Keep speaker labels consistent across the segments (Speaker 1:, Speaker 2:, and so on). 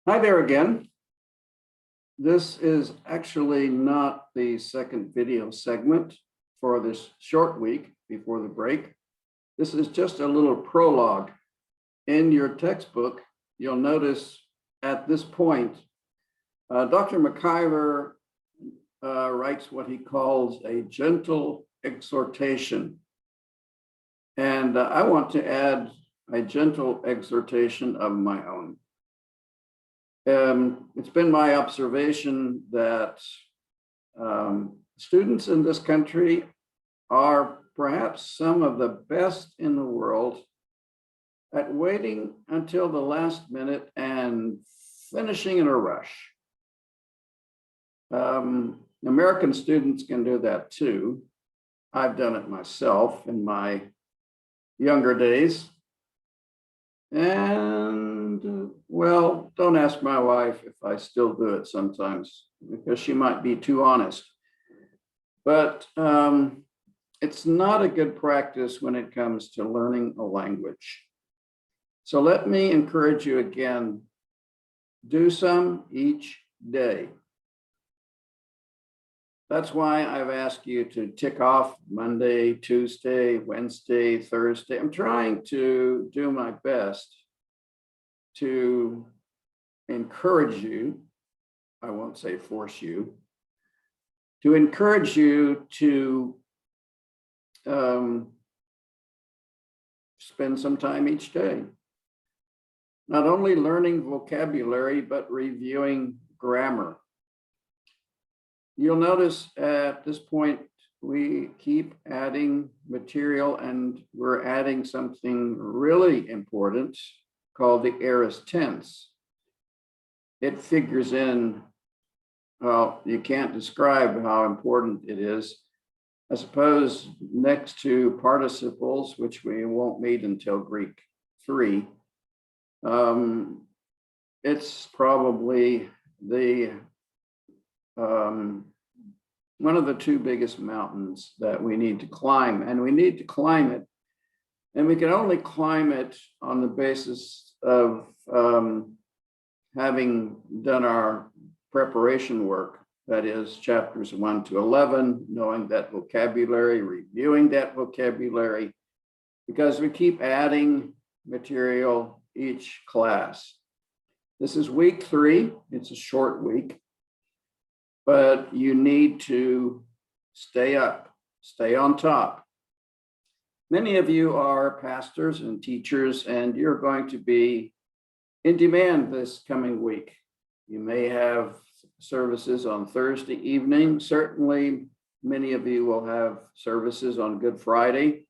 Speaker 1: Hi there again. This is actually not the second video segment for this short week before the break. This is just a little prologue. In your textbook, you'll notice at this point, Dr. McIver writes what he calls a gentle exhortation. And I want to add a gentle exhortation of my own. It's been my observation that students in this country are perhaps some of the best in the world at waiting until the last minute and finishing in a rush. American students can do that too. I've done it myself in my younger days. And well, don't ask my wife if I still do it sometimes, because she might be too honest. But it's not a good practice when it comes to learning a language. So let me encourage you again, do some each day. That's why I've asked you to tick off Monday, Tuesday, Wednesday, Thursday. I'm trying to do my best to encourage you, I won't say force you, to encourage you to spend some time each day, not only learning vocabulary, but reviewing grammar. You'll notice at this point, we keep adding material, and we're adding something really important called the aorist tense. It figures in, well, you can't describe how important it is. I suppose next to participles, which we won't meet until Greek 3, it's probably the one of the two biggest mountains that we need to climb, and we need to climb it. And we can only climb it on the basis of having done our preparation work, that is chapters 1 to 11, knowing that vocabulary, reviewing that vocabulary, because we keep adding material each class. This is week 3, it's a short week. But you need to stay up, stay on top. Many of you are pastors and teachers, and you're going to be in demand this coming week. You may have services on Thursday evening. Certainly, many of you will have services on Good Friday.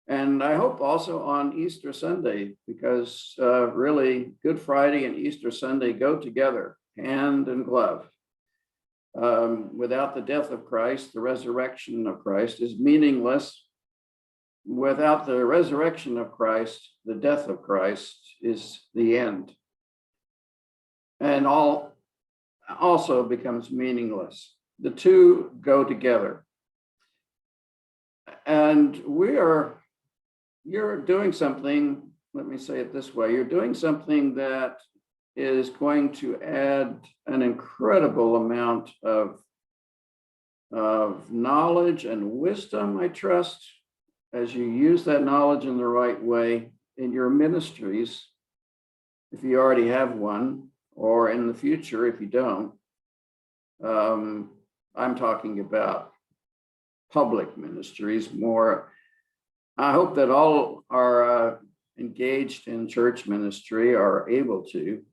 Speaker 1: And I hope also on Easter Sunday, because really Good Friday and Easter Sunday go together, hand in glove. Without the death of Christ, the resurrection of Christ is meaningless. Without the resurrection of Christ, the death of Christ is the end. And all also becomes meaningless. The two go together. And you're doing something, let me say it this way, you're doing something that is going to add an incredible amount of knowledge and wisdom, I trust, as you use that knowledge in the right way in your ministries, if you already have one, or in the future if you don't. I'm talking about public ministries more. I hope that all are engaged in church ministry are able to.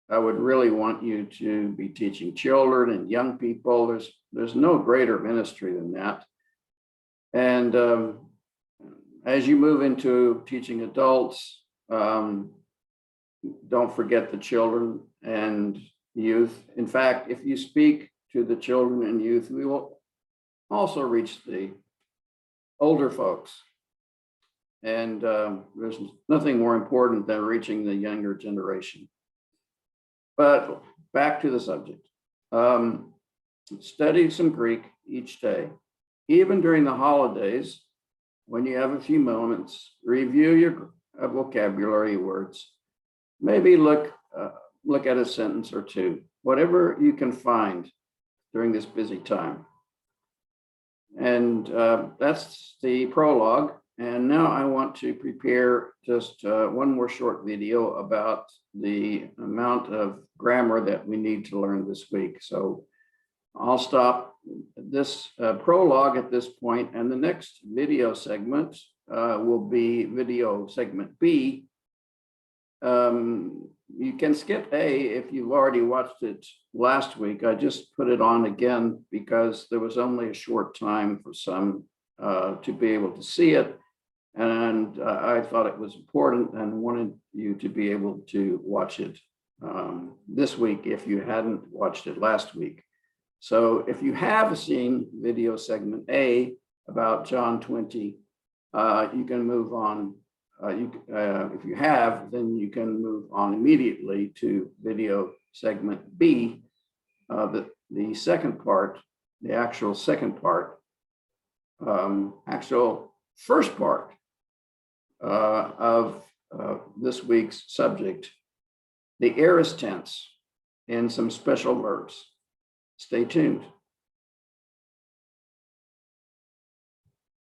Speaker 1: I would really want you to be teaching children and young people. There's no greater ministry than that. And as you move into teaching adults, don't forget the children and youth. In fact, if you speak to the children and youth, we will also reach the older folks. And there's nothing more important than reaching the younger generation. But back to the subject. Study some Greek each day. Even during the holidays, when you have a few moments, review your vocabulary words. Maybe look look at a sentence or two, whatever you can find during this busy time. And that's the prologue. And now I want to prepare just one more short video about the amount of grammar that we need to learn this week. So I'll stop this prologue at this point, and the next video segment will be video segment B. You can skip A if you've already watched it last week. I just put it on again because there was only a short time for some to be able to see it. And I thought it was important and wanted you to be able to watch it this week if you hadn't watched it last week. So if you have seen video segment A about John 20, you can move on. If you have, then you can move on immediately to video segment B, the second part, the actual second part, actual first part of this week's subject, the aorist tense and some special verbs. Stay tuned.